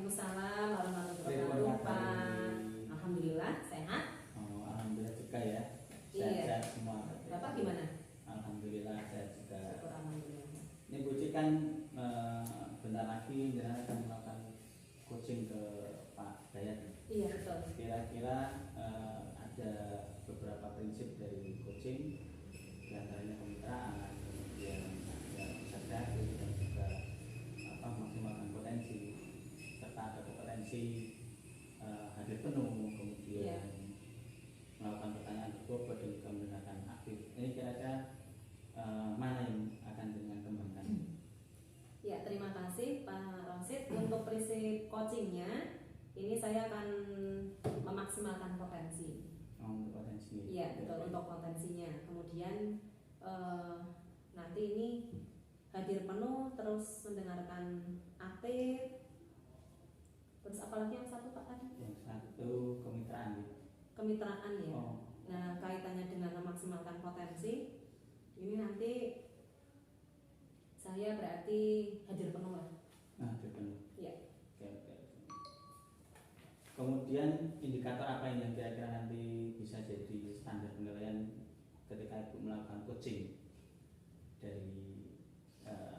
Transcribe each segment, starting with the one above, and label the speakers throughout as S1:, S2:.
S1: Waalaikumsalam warahmatullahi wabarakatuh, Pak. Alhamdulillah sehat.
S2: Oh, alhamdulillah juga ya.
S1: Iya.
S2: Sehat semua.
S1: Bapak gimana?
S2: Alhamdulillah sehat juga.
S1: Syukur alhamdulillah.
S2: Ini Bu Ci kan bentar lagi dia akan melakukan coaching ke Pak Dayat.
S1: Iya betul.
S2: Kira-kira ada beberapa prinsip dari coaching, diantaranya kemitraan, kemudian ada pusat kreatif dan juga maksimalkan potensi, serta ada kompetensi hadir penuh, kemudian melakukan pertanyaan berbobot dan juga mendengarkan aktif. Ini kira-kira mana yang akan dengan kembangkan?
S1: Ya, terima kasih Pak Rosid. Untuk prinsip coachingnya, ini saya akan memaksimalkan potensi.
S2: Untuk potensi.
S1: Iya, betul, untuk potensinya. Kemudian nanti ini hadir penuh, terus mendengarkan aktif. Terus apalagi yang satu Pak tadi?
S2: Yang satu kemitraan.
S1: Kemitraan ya.
S2: Oh.
S1: Nah, kaitannya dengan memaksimalkan potensi, ini nanti saya berarti hadir penuh lah.
S2: Nah, hadir penuh.
S1: Iya.
S2: Oke. Kemudian indikator apa yang kira-kira nanti bisa jadi standar penilaian ketika Ibu melakukan coaching dari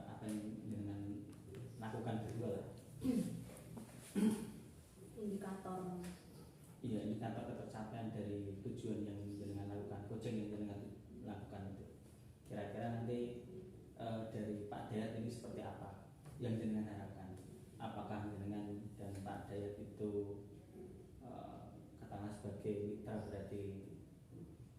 S2: apa yang dengan lakukan berdua lah?
S1: Indikator.
S2: Iya, indikator ketercapaian dari tujuan yang dengan lakukan coaching yang dengan lakukan itu. Kira-kira nanti dari Pak Dayat ini seperti apa yang dengan harapkan? Apakah dengan dan Pak Dayat itu katakanlah sebagai mitra berarti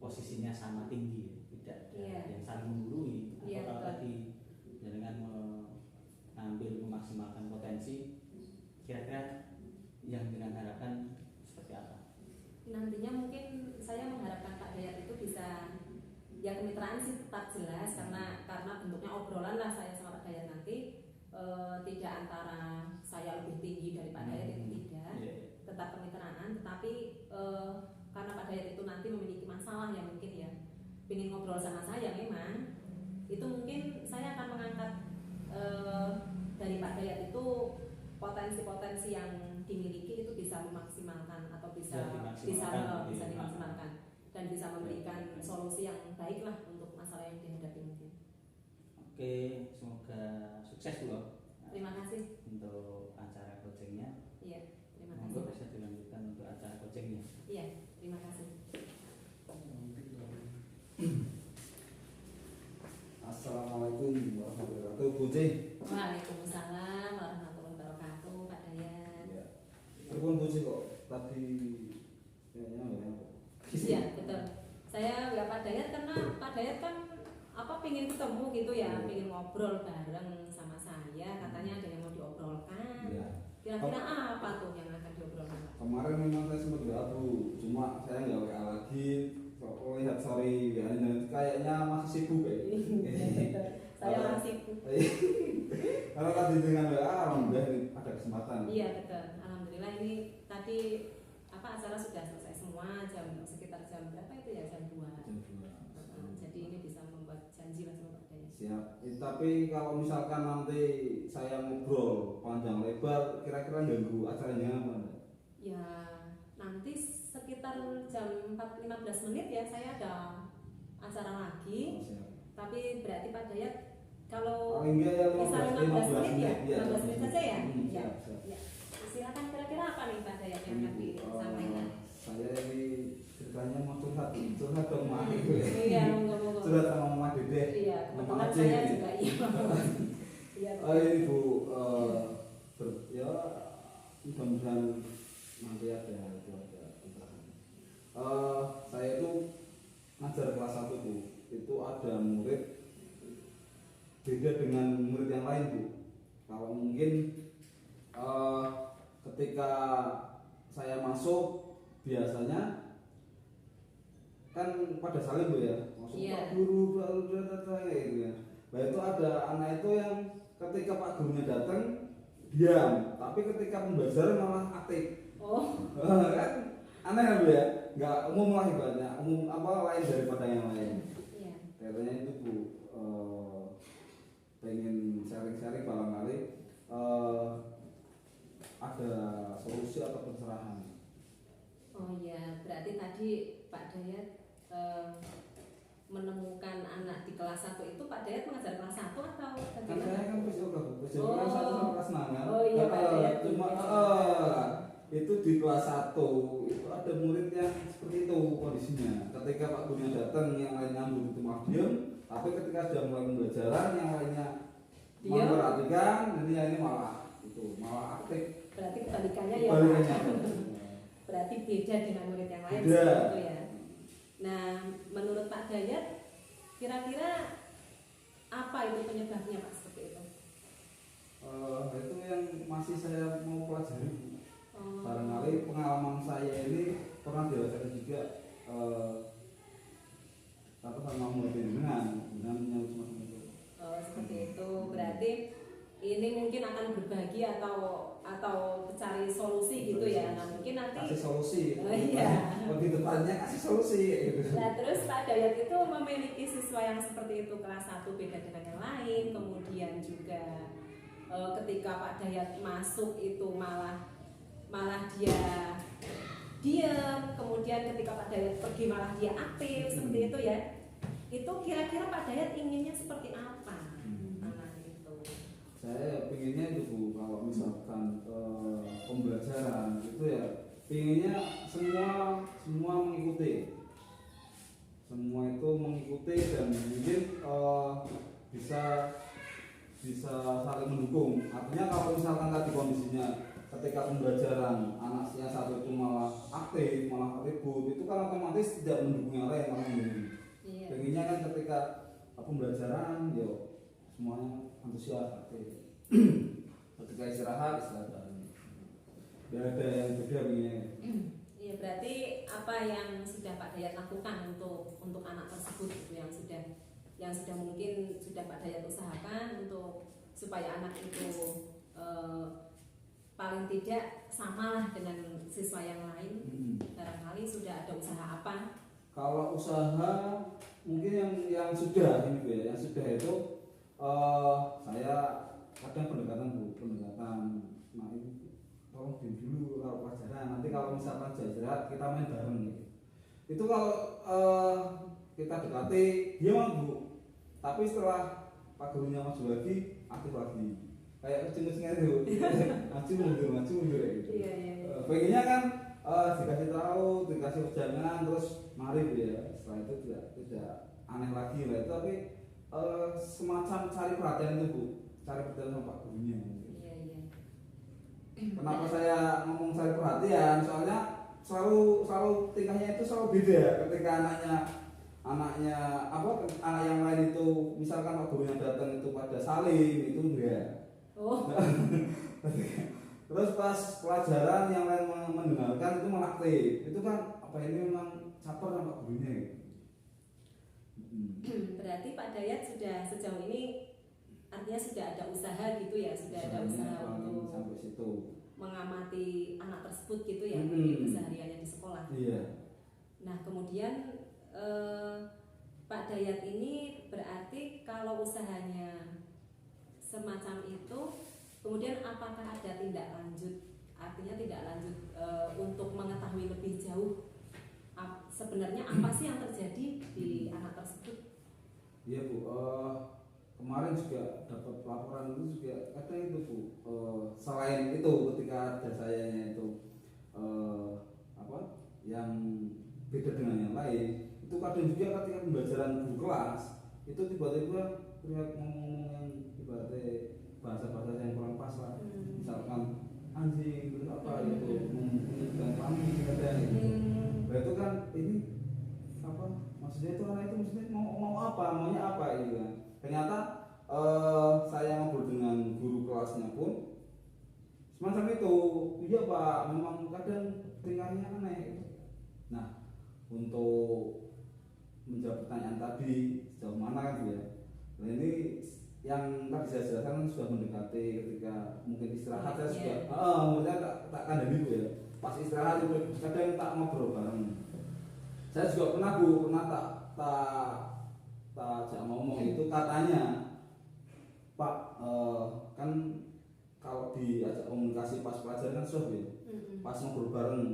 S2: posisinya sama tinggi, tidak ada yang saling menggurui, atau kalau tadi dengan mengambil memaksimalkan potensi, kira-kira yang dengan harapkan seperti apa?
S1: Nantinya mungkin saya mengharapkan Pak Dayat itu bisa, ya kemitraan sih tetap jelas karena bentuknya obrolan lah saya sama Pak Dayat nanti, tidak antara saya lebih tinggi dari Pak Dayat itu tidak, tetap kemitraan, tetapi karena Pak Dayat itu nanti memiliki masalah ya mungkin ya, ingin ngobrol sama saya memang, itu mungkin saya akan mengangkat dari Pak Dayat itu potensi-potensi yang dimiliki itu bisa memaksimalkan atau bisa dimaksimalkan dan bisa memberikan solusi yang baik lah untuk masalah yang dihadapi mungkin.
S2: Oke, semoga sukses Bu.
S1: Terima kasih
S2: untuk acara coachingnya.
S1: Iya, terima kasih.
S2: Monggo bisa dilanjutkan untuk acara coachingnya.
S1: Iya, terima kasih.
S3: Assalamualaikum warahmatullahi wabarakatuh, Bu Ci.
S1: Waalaikumsalam warahmatullahi wabarakatuh, Pak Dayat.
S3: Ya. Telepon Bu Ci kok tadi kayaknya ya.
S1: Iya, betul. Saya ya Pak Dayat karena Pak Dayat kan pengen ketemu gitu ya, pengen ngobrol bareng sama saya, katanya ada yang mau diobrolkan.
S3: Ya.
S1: Kira-kira apa tuh yang akan diobrolkan?
S3: Kemarin memang saya sempat WA Bu, cuma saya nggak WA lagi. Lihat sorry, ya, kayaknya masih sibuk kayak gitu.
S1: Saya masih sibuk.
S3: Kalau tadi dengan WA, alhamdulillah ada kesempatan.
S1: Iya betul, alhamdulillah ini tadi acara sudah selesai semua sekitar jam berapa itu ya, jam 2. Jadi ini bisa membuat janji lah sama Pak Dayat.
S3: Siap. Tapi kalau misalkan nanti saya ngobrol panjang lebar, kira-kira ganggu acaranya apa?
S1: Ya nanti sekitar jam 4.15 menit ya saya ada acara lagi. Tapi berarti Pak Dayat kalau bisa 15 menit ya, 15 menit saja ya. Ya. Silakan, kira-kira apa nih Pak Dayat yang akan disampaikan?
S3: Saya ini ceritanya mau curhat dong Mak.
S1: Iya, monggo.
S3: Curhat sama Mama Dede.
S1: Iya, kebetulan saya juga iya. Iya.
S3: Ini Bu, ya mudah-mudahan nanti ada saya itu ngajar kelas 1 Bu, itu ada murid beda dengan murid yang lain Bu. Kalau mungkin ketika saya masuk biasanya kan pada saling Bu ya, masuk Pak Guru kayak gitu ya. Nah itu ada anak itu yang ketika Pak Gurunya datang diam, tapi ketika pembelajaran malah aktif. Kan aneh kan Bu ya, nggak umum lah ibaratnya, lain daripada yang lain. Katanya itu Bu, pengen sharing-sharing barangkali ada usir atau pencerahan.
S1: Oh iya, berarti tadi Pak Dayat menemukan anak di kelas 1 itu Pak Dayat mengajar kelas 1 atau
S3: Kan
S1: bagaimana?
S3: saya kan PJOK Bu, PJOK
S1: Oh.
S3: kan 1 sampai kelas 6 kan.
S1: Oh iya, Pak Dayat.
S3: Cuma itu di kelas 1 itu ada murid yang seperti itu kondisinya. Ketika Pak gurunya datang, yang lainnya itu malah diam, tapi ketika sudah mulai pembelajaran, yang lainnya
S1: Diam.
S3: memperhatikan, ini malah aktif.
S1: Berarti kebalikannya ya Pak.
S3: Kebalikannya.
S1: Berarti beda dengan murid yang lain
S3: Beda.
S1: seperti itu ya. Nah, menurut Pak Dayat kira-kira apa itu penyebabnya Pak seperti itu?
S3: Itu yang masih saya mau pelajari.
S1: Oh.
S3: Barangkali pengalaman saya ini pernah dirasakan juga sama murid dengan semacam itu.
S1: Oh, seperti itu. Berarti ini mungkin akan berbagi atau cari solusi gitu ya. Nah, mungkin nanti
S3: Kasih solusi.
S1: Oh, iya.
S3: Lebih tepatnya kasih solusi gitu.
S1: Nah, terus Pak Dayat itu memiliki siswa yang seperti itu kelas 1 beda dengan yang lain. Kemudian juga ketika Pak Dayat masuk itu malah dia diam. Kemudian ketika Pak Dayat pergi malah dia aktif seperti itu ya. Itu kira-kira Pak Dayat inginnya seperti apa? Anak itu.
S3: Saya pinginnya itu Bu, kalau misalkan pembelajaran itu ya pinginnya semua mengikuti. Semua itu mengikuti dan mungkin bisa saling mendukung. Artinya kalau misalkan tadi kondisinya ketika pembelajaran anaknya satu itu malah aktif, malah ribut, itu kan otomatis tidak mendukung yang lain, malah mendukung.
S1: Iya.
S3: Pengennya kan ketika pembelajaran, semuanya antusias, aktif. Ketika istirahat bareng. Tidak ada yang beda begini.
S1: Iya, berarti apa yang sudah Pak Dayat lakukan untuk anak tersebut itu yang sudah mungkin sudah Pak Dayat usahakan untuk supaya anak itu paling tidak samalah dengan siswa yang lain. Barangkali sudah ada usaha apa?
S3: Kalau usaha mungkin yang sudah ini Bu ya, yang sudah itu saya kadang pendekatan nah ini tolong diam dulu kalau pelajaran, nanti kalau misalkan istirahat kita main bareng gitu. Itu kalau kita dekati dia Bu, tapi setelah Pak gurunya maju lagi aktif lagi kayak kucing-kucingnya itu maju mundur gitu.
S1: Iya.
S3: Pengennya kan dikasih tahu, dikasih pejangan, terus mari ya. Setelah itu tidak aneh lagi lah itu, tapi semacam cari perhatian itu Bu, cari perhatian sama Pak gurunya.
S1: Iya.
S3: Kenapa saya ngomong cari perhatian? Soalnya selalu tingkahnya itu selalu beda ketika anak yang lain itu misalkan Pak gurunya datang itu pada salim itu enggak.
S1: Oh.
S3: Terus pas pelajaran yang lain mendengarkan itu malah aktif. Itu kan apa ini memang caper sama Pak gurunya gitu.
S1: Berarti Pak Dayat sudah sejauh ini artinya sudah ada usaha gitu ya, sudah ada usaha untuk
S3: sampai situ
S1: mengamati anak tersebut gitu ya, mungkin kesehariannya di sekolah.
S3: Iya.
S1: Nah, kemudian Pak Dayat ini berarti kalau usahanya semacam itu, kemudian apakah ada tindak lanjut? Artinya tindak lanjut untuk mengetahui lebih jauh sebenarnya apa sih yang terjadi di anak tersebut?
S3: Iya Bu, kemarin juga dapat laporan itu juga kadang itu Bu, selain itu ketika ada sayanya itu yang beda dengan yang lain, itu kadang juga ketika pembelajaran guru kelas itu tiba-tiba teriak ngomong yang ibaratnya bahasa-bahasa yang kurang pas lah, misalkan anjing terus apa gitu, menunjukkan pamit kadang gitu. Nah itu kan ini apa maksudnya itu anak itu maksudnya maunya apa gitu kan. Ternyata saya ngobrol dengan guru kelasnya pun semacam itu. Iya Pak, memang kadang tingkahnya aneh. Nah untuk menjawab pertanyaan tadi sejauh mana kan ya, nah ini yang tadi saya jelaskan sudah mendekati ketika mungkin istirahat saya sudah maksudnya tak kandang itu ya, pas istirahat itu kadang tak ngobrol bareng. Saya juga pernah Bu, tak ngomong itu katanya Pak kan kalau diajak komunikasi pas pelajaran kan susah ya. pas ngobrol bareng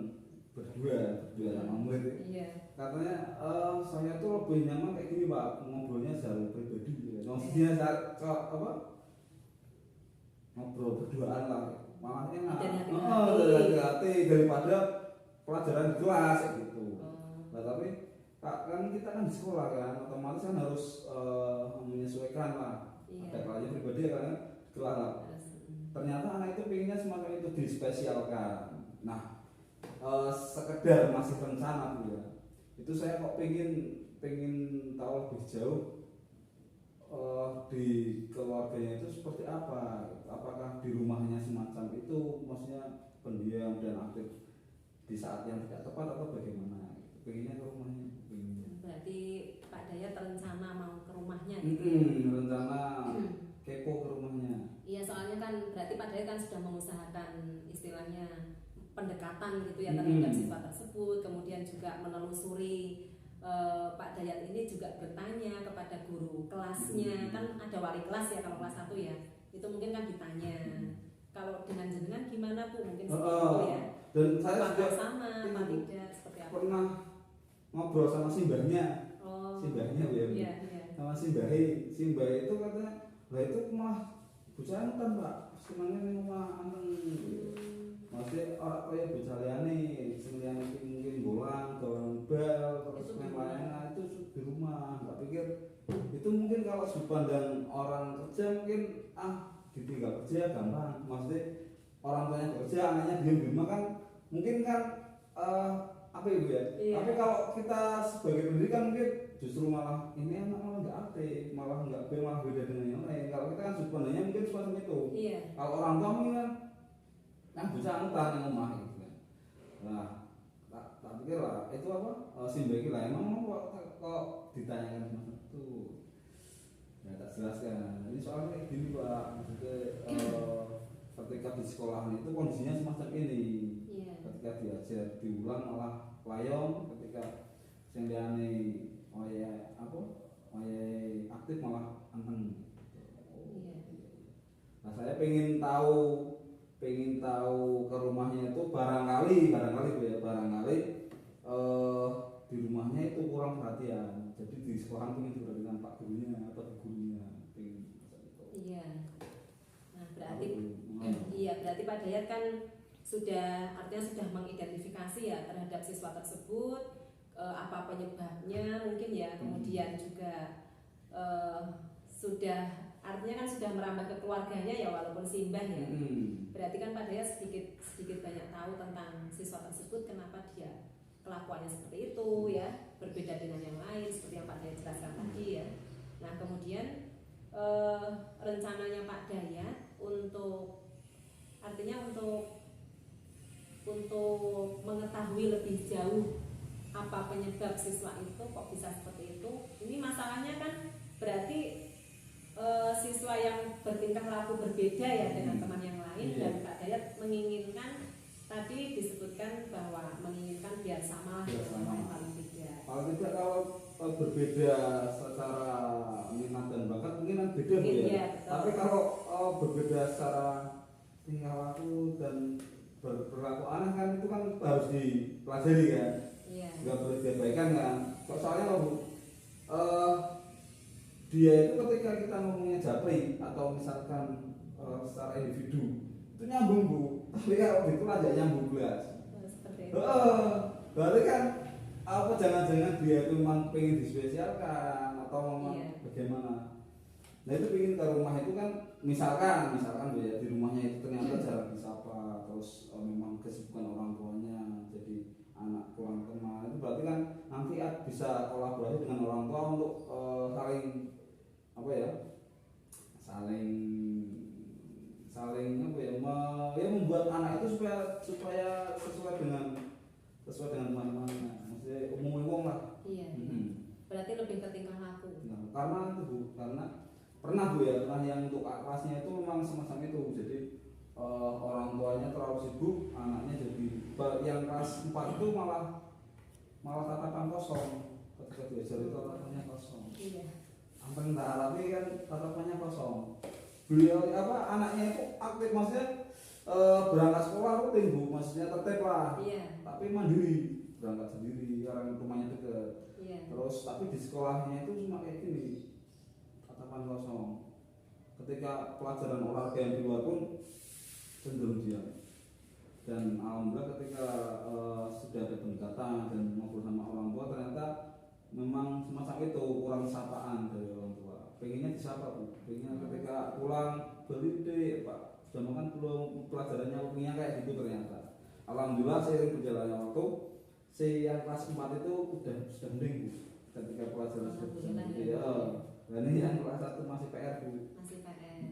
S3: berdua sama murid,
S1: Iya.
S3: katanya saya tuh lebih nyaman kayak gini Pak, ngobrolnya secara pribadi ya. Maksudnya ngobrol berduaan lah, malah enak. Dari hati daripada pelajaran di kelas kayak gitu. Nah tapi kan kita kan di sekolah kan, otomatis kan harus menyesuaikan lah.
S1: Iya.
S3: Ada kalanya pribadi kan di kelas lah. Ternyata anak itu pengennya semacam itu dispesialkan. Nah sekedar masih rencana Bu ya. Itu saya kok pengen tahu lebih jauh di keluarganya itu seperti apa, apakah di rumahnya semacam itu, maksudnya pendiam dan aktif di saat yang tidak tepat atau bagaimana? Pengennya ke rumahnya,
S1: Berarti Pak Dayat terencana mau ke rumahnya gitu.
S3: Rencana kepo ke rumahnya.
S1: Iya, soalnya kan berarti Pak Dayat kan sudah mengusahakan istilahnya pendekatan gitu ya terhadap siswa tersebut, kemudian juga menelusuri. Pak Dayat ini juga bertanya kepada guru kelasnya, kan ada wali kelas ya kalau kelas 1 ya, itu mungkin kan ditanya kalau dengan jenengan gimana Bu, mungkin seperti itu ya,
S3: dan saya
S1: apakah
S3: juga
S1: sama apa tidak, seperti apa.
S3: Pernah ngobrol sama simbahnya, simbahnya Bu ya,
S1: iya.
S3: sama simbahi itu katanya, lah itu malah bocah kan Pak, senangnya nih rumah anteng. Maksudnya orang kaya bocah liyane seneng mungkin bolang, gawan bal, terus main layangan itu di rumah. Nggak pikir itu mungkin kalau sudut pandang orang kerja mungkin ditinggal kerja gampang. Maksudnya orang tuanya kerja, anaknya diam di rumah kan mungkin kan apa itu ya?
S1: Iya.
S3: Tapi kalau kita sebagai pendidikan mungkin justru malah ini anak malah nggak aktif, malah nggak malah beda dengan yang lain. Kalau kita kan sudut pandangnya mungkin semacam itu.
S1: Iya.
S3: Kalau orang tua mungkin kan bocah angkutan yang rumah gitu kan. Nah, tak pikir lah itu apa simbagi lah emang kok ditanyakan semacam itu. Ya tak jelaskan. Ini soalnya kayak gini Pak, maksudnya ketika di sekolahan itu kondisinya semacam ini.
S1: Iya.
S3: Ketika diajar diulang malah layong, ketika sing liyane aktif malah anteng.
S1: Iya.
S3: Nah, saya pengen tahu ke rumahnya itu barangkali Bu ya, di rumahnya itu kurang perhatian. Jadi di sekolah pengen diperhatikan Pak gurunya atau Bu gurunya, pengen itu.
S1: Iya. Nah, berarti Pak Dayat kan artinya sudah mengidentifikasi ya terhadap siswa tersebut, apa penyebabnya mungkin ya, kemudian juga artinya kan sudah merambah ke keluarganya ya walaupun simbah ya. Berarti kan Pak Dayat sedikit banyak tahu tentang siswa tersebut, kenapa dia kelakuannya seperti itu ya, berbeda dengan yang lain seperti yang Pak Dayat jelaskan tadi ya. Nah kemudian rencananya Pak Dayat untuk mengetahui lebih jauh apa penyebab siswa itu kok bisa seperti itu. Ini masalahnya kan berarti siswa yang bertingkah laku berbeda ya dengan teman yang lain, dan Pak Dayat menginginkan tadi disebutkan bahwa menginginkan biar sama paling tidak.
S3: Paling tidak kalau berbeda secara minat dan bakat mungkin kan beda Bu ya.
S1: Iya,
S3: tapi kalau berbeda secara tingkah laku dan berlaku aneh kan itu kan harus dipelajari kan.
S1: Iya.
S3: Nggak boleh diabaikan kan. Soalnya Bu, dia itu ketika kita ngomongnya japri atau misalkan secara individu itu nyambung Bu, tapi kalau itu aja nyambung belas.
S1: Seperti itu.
S3: Berarti kan jangan-jangan dia itu memang pengen dispesialkan atau memang bagaimana. Nah itu pengen ke rumah itu kan misalkan Bu ya, di rumahnya itu ternyata jarang disapa, terus memang kesibukan orang tuanya jadi anak kurang kenal, itu berarti kan nanti bisa kolaborasi dengan orang tua untuk saling membuat anak itu supaya sesuai dengan teman-temannya, maksudnya umum lah.
S1: Iya. Berarti lebih ke tingkah laku.
S3: Nah, karena itu Bu, karena pernah yang untuk kelasnya itu memang semacam itu. Jadi orang tuanya terlalu sibuk, anaknya jadi yang kelas 4 itu malah tatapan kosong. Ketika diajar itu tatapannya kosong.
S1: Iya.
S3: Hampir tapi kan tatapannya kosong. Beliau anaknya itu aktif, maksudnya berangkat sekolah rutin Bu, maksudnya tertib lah.
S1: Iya.
S3: Tapi mandiri, berangkat sendiri, orang rumahnya dekat.
S1: Iya.
S3: Terus tapi di sekolahnya itu cuma kayak gini, tatapan kosong. Ketika pelajaran olahraga yang di luar pun cenderung diam. Dan alhamdulillah ketika sudah ada pendekatan dan ngobrol sama orang tua, ternyata memang semacam itu, kurang sapaan dari orang tua. Pengennya disapa Bu, pengennya ketika pulang beli deh Pak, sudah makan belum, pelajarannya waktunya kayak gitu ternyata. Alhamdulillah seiring berjalannya waktu, si yang kelas 4 itu sudah mending Bu, ketika pelajaran sudah dan ini yang kelas 1 masih PR Bu.
S1: Masih PR.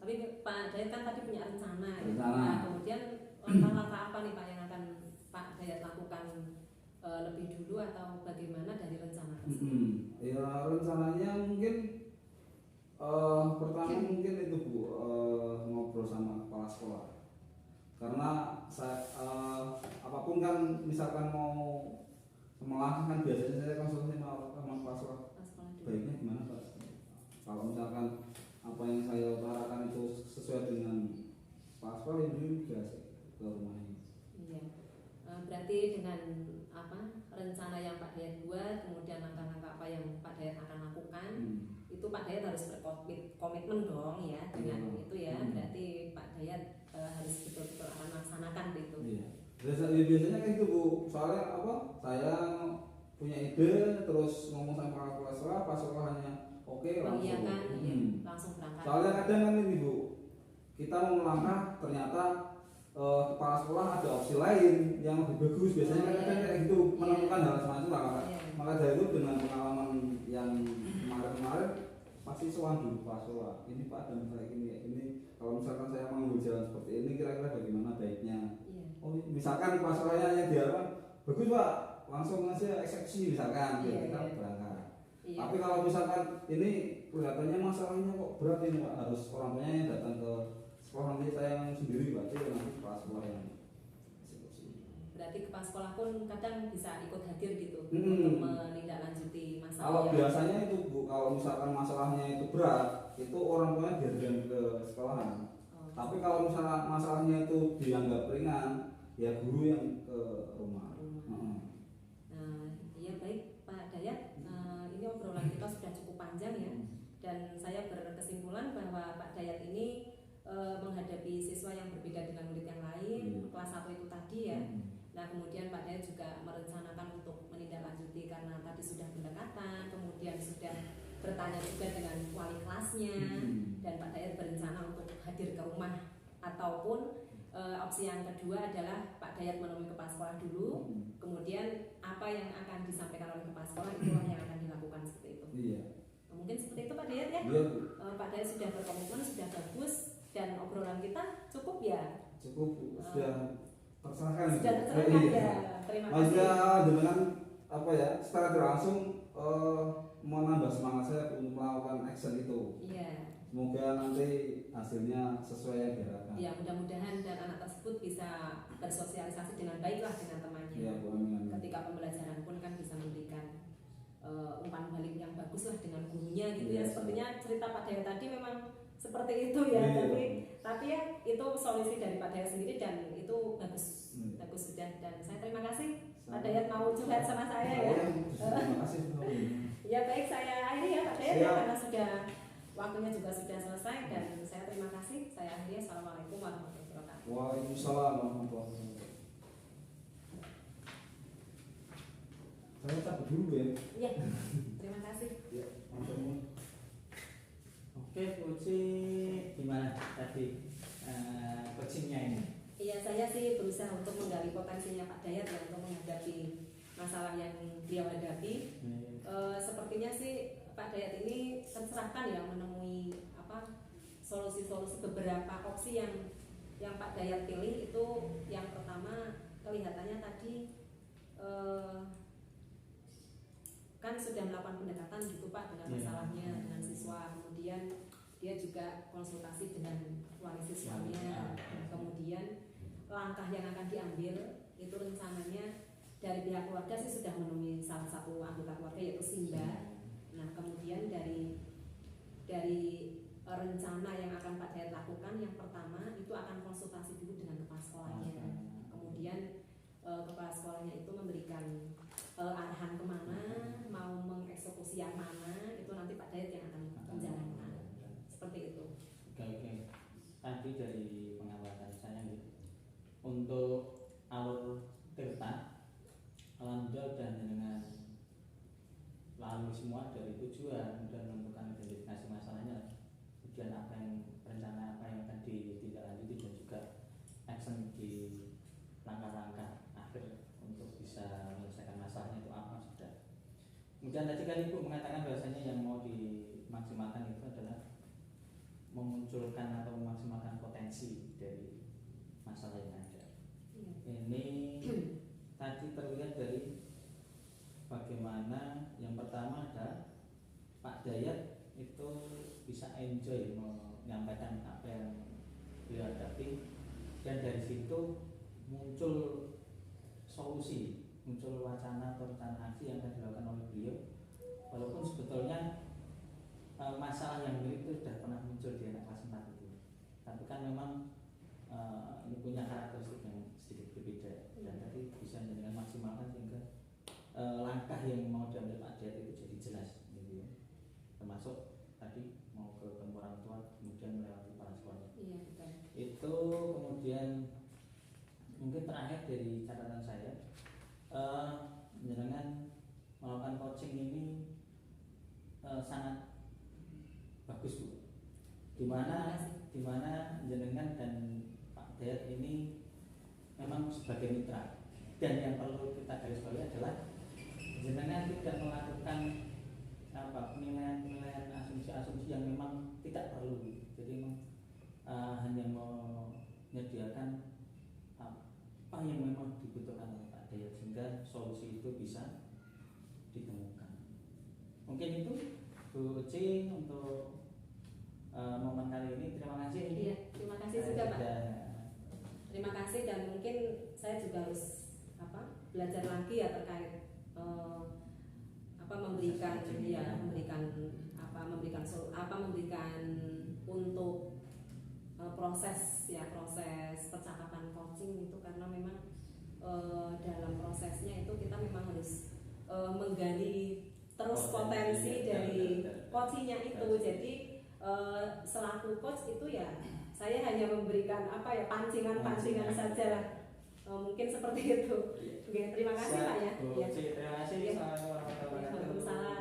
S1: Tapi Pak Dayat kan tadi punya rencana.
S3: Rencana.
S1: Nah, kemudian langkah-langkah apa nih Pak yang akan Pak Dayat lakukan lebih dulu atau bagaimana dari rencana tersebut?
S3: Ya rencananya mungkin pertama mungkin itu Bu, ngobrol sama kepala sekolah. Karena apapun kan misalkan mau melangkah kan biasanya saya konsultasi sama kepala sekolah. Baiknya gimana Pak? Kalau misalkan apa yang saya utarakan itu sesuai dengan kepala sekolah, ini biasa ke rumahnya.
S1: Iya. Berarti dengan rencana yang Pak Dayat buat, kemudian langkah-langkah apa yang Pak Dayat akan lakukan, itu Pak Dayat harus berkomitmen dong ya dengan itu ya. Berarti Pak Dayat harus betul-betul akan melaksanakan itu.
S3: Iya. Biasanya kayak gitu Bu. Soalnya saya punya ide terus ngomong sama kepala sekolah, pas sekolahnya oke langsung.
S1: Langsung berangkat.
S3: Soalnya kadang kan ini Bu, kita mau melangkah ternyata kepala sekolah ada opsi lain yang lebih bagus. Biasanya kadang kayak gitu, menemukan hal semacam itu lah. Maka dari itu dengan pengalaman yang kemarin-kemarin pasti soal dulu kepala sekolah. Ini Pak dan kayak ini. Kalau misalkan saya mengambil jalan seperti ini, kira-kira bagaimana baiknya? Oh, misalkan kepala sekolahnya yang diharapkan bagus Pak, langsung aja eksekusi misalkan, kita berangkat. Tapi kalau misalkan ini kelihatannya masalahnya kok berat ini Pak, harus orang tuanya yang datang ke sekolah, nanti saya yang sendiri berarti nanti kepala sekolah yang eksekusi.
S1: Berarti kepala sekolah pun kadang bisa ikut hadir gitu untuk menindaklanjuti masalah.
S3: Kalau biasanya itu Bu, kalau misalkan masalahnya itu berat, itu orang tuanya dihargai ke sekolahan. Tapi kalau misalnya masalahnya itu dianggap ringan, ya guru yang ke rumah.
S1: Iya baik Pak Dayat, ini obrolan kita sudah cukup panjang ya, dan saya berkesimpulan bahwa Pak Dayat ini menghadapi siswa yang berbeda dengan murid yang lain, kelas 1 itu tadi ya. Nah kemudian Pak Dayat juga merencanakan untuk menindaklanjuti karena tadi sudah pendekatan, kemudian sudah bertanya juga dengan wali kelasnya, dan Pak Dayat berencana untuk hadir ke rumah, ataupun opsi yang kedua adalah Pak Dayat menemui kepala sekolah dulu, kemudian apa yang akan disampaikan oleh kepala sekolah itulah yang akan dilakukan seperti itu.
S3: Iya.
S1: Mungkin seperti itu Pak Dayat ya.
S3: Iya.
S1: Pak Dayat sudah berkomitmen, sudah bagus, dan obrolan kita cukup ya.
S3: Cukup sudah terserahkan.
S1: Sudah terserahkan ya. Terima kasih.
S3: Maksudnya dengan apa ya, secara tidak langsung menambah semangat saya untuk melakukan action itu.
S1: Iya.
S3: Semoga nanti hasilnya sesuai yang diharapkan.
S1: Ya mudah-mudahan dan anak tersebut bisa bersosialisasi dengan baiklah dengan temannya.
S3: Ya, amin.
S1: Ketika pembelajaran pun kan bisa memberikan umpan balik yang bagus lah dengan gurunya gitu ya. Sepertinya cerita Pak Dayat tadi memang seperti itu ya. Tapi ya itu solusi dari Pak Dayat sendiri dan itu bagus. Bagus sudah, dan saya terima kasih Pak Dayat mau curhat sama saya ya.
S3: Terima kasih.
S1: Ya baik, saya akhiri ya Pak Dayat ya, karena sudah waktunya juga sudah selesai, dan saya terima kasih. Saya akhiri. Assalamualaikum warahmatullahi wabarakatuh.
S3: Waalaikumsalam warahmatullahi wabarakatuh. Saya cabut dulu ya.
S1: Iya, terima kasih.
S3: Ya,
S2: Oke, Uci, gimana tadi coachingnya ini?
S1: Iya, saya sih berusaha untuk menggali potensinya Pak Dayat ya untuk menghadapi masalah yang beliau hadapi. Sepertinya sih Pak Dayat ini tercerahkan ya menemui solusi-solusi beberapa opsi yang Pak Dayat pilih. Itu yang pertama, kelihatannya tadi kan sudah melakukan pendekatan gitu Pak dengan masalahnya dengan siswa, kemudian dia juga konsultasi dengan wali siswanya, kemudian langkah yang akan diambil itu rencananya dari pihak keluarga sih sudah menemui salah satu anggota keluarga yaitu Simba. Nah kemudian dari rencana yang akan Pak Dayat lakukan, yang pertama itu akan konsultasi dulu dengan kepala sekolahnya. Kemudian kepala sekolahnya itu memberikan arahan kemana, mau mengeksekusi yang mana, itu nanti Pak Dayat yang akan menjalankan. Seperti itu.
S2: Oke. Tadi dari pengamatan saya gitu. Untuk alur Tirta, alhamdulillah dan dengan lalu semua dari tujuan dan menentukan identifikasi masalahnya, kemudian apa yang rencana apa yang akan ditindaklanjuti dan juga action di langkah-langkah akhir untuk bisa menyelesaikan masalahnya itu apa sudah. Kemudian tadi kan Ibu mengatakan bahwasanya yang mau dimaksimalkan itu adalah memunculkan atau memaksimalkan potensi dari masalah yang ada. Ini tadi terlihat dari bagaimana yang pertama ada Pak Dayat itu bisa enjoy menyampaikan apa yang beliau hadapi, dan dari situ muncul solusi, muncul wacana atau rencana aksi yang akan dilakukan oleh beliau, walaupun sebetulnya masalah yang mirip itu sudah pernah muncul di anak kelas 4 itu, tapi kan memang ini punya karakteristik yang sedikit berbeda, dan tadi bisa dengan maksimalkan sehingga langkah yang mau diambil Pak Dayat itu jadi jelas gitu ya. Termasuk tadi mau ke orang tua kemudian melewati kepala sekolah.
S1: Iya, betul.
S2: Itu kemudian mungkin terakhir dari catatan saya, dengan melakukan coaching ini sangat bagus Bu. Dimana jenengan dan Pak Dayat ini memang sebagai mitra, dan yang perlu kita garis bawahi adalah jenengan tidak melakukan penilaian asumsi-asumsi yang memang tidak perlu. Jadi memang hanya menyediakan apa yang memang dibutuhkan oleh Pak Dayat sehingga solusi itu bisa ditemukan. Mungkin itu Bu Uci untuk momen kali ini. Terima kasih.
S1: Iya, terima kasih juga Pak. Terima kasih, dan mungkin saya juga harus belajar lagi ya terkait memberikan untuk proses percakapan coaching itu, karena memang dalam prosesnya itu kita memang harus menggali terus potensi dari coachingnya itu. Jadi selaku coach itu ya saya hanya memberikan pancingan saja lah. Mungkin seperti itu. Oke, terima kasih Pak ya.
S2: Terima kasih. Assalamualaikum warahmatullahi wabarakatuh.
S1: Waalaikumsalam.